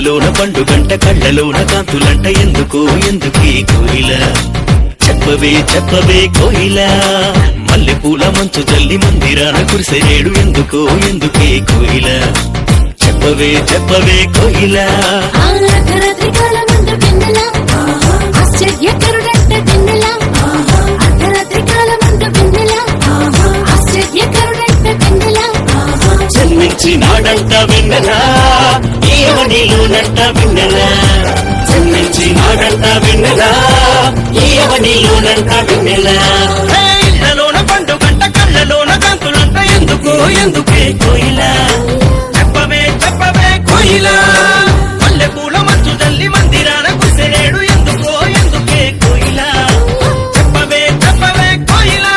ఇళ్లలోన పండుగంట కళ్ళలోన కాంతులంట ఎందుకే కోయిల చెప్పవే చెప్పవే కోయిల మల్లెపూల మంచు జల్లి మందిరాన కురిసేడు ఎందుకే కోయిల చెప్పవే చెప్పవే కోయిల జన్మించినాడంట వెన్నెలా ఈయవనిలోనంట వెన్నెలా జన్మించినాడంట వెన్నెలా ఈయవనిలోనంట వెన్నెలా ఇళ్లలోన పండుగంట కళ్ళలోన కాంతులంట ఎందుకే కోయిల చెప్పవే చెప్పవే కోయిల మల్లెపూల మంచు జల్లి మందిరాన కురిసేడు ఎందుకే కోయిల చెప్పవే చెప్పవే కోయిల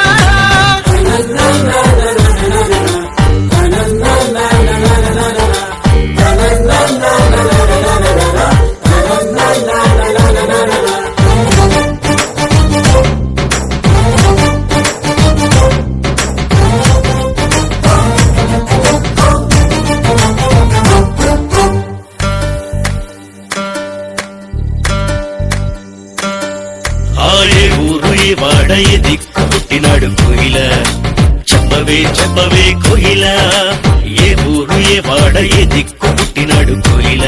ఏ ఊరు ఏ వాడ ఏ దిక్కు పుట్టినాడు కోయిల చెప్పవే చెప్పవే కోయిల ఏ ఊరు ఏ వాడ ఏ దిక్కు పుట్టినాడు కోయిల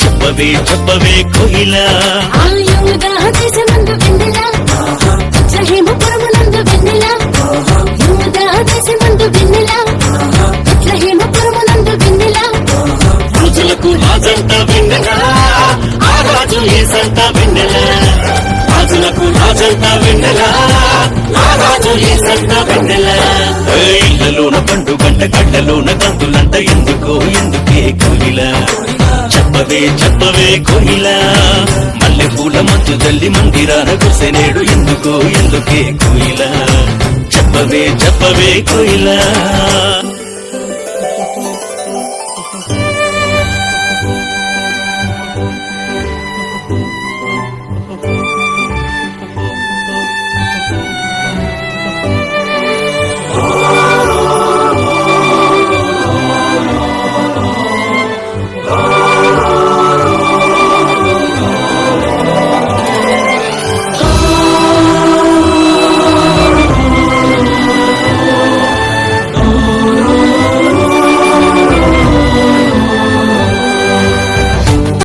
చెప్పవే చెప్పవే కోయిల రోజులకు రాజంట వెన్నెల ఆ రాజు ఏసంట వెన్నెల రాజులకు రాజంట వెన్నెల ఆ రాజు ఏసంట వెన్నెల ఇళ్లలోన పండుగంట కళ్ళలోన కందులంట ఎందుకే కోయిల చెప్పవే చెప్పవే కోయిల మల్లెపూల మంచు జల్లి మందిరాన కురిసేడు ఎందుకే కోయిల చెప్పవే చెప్పవే కోయిల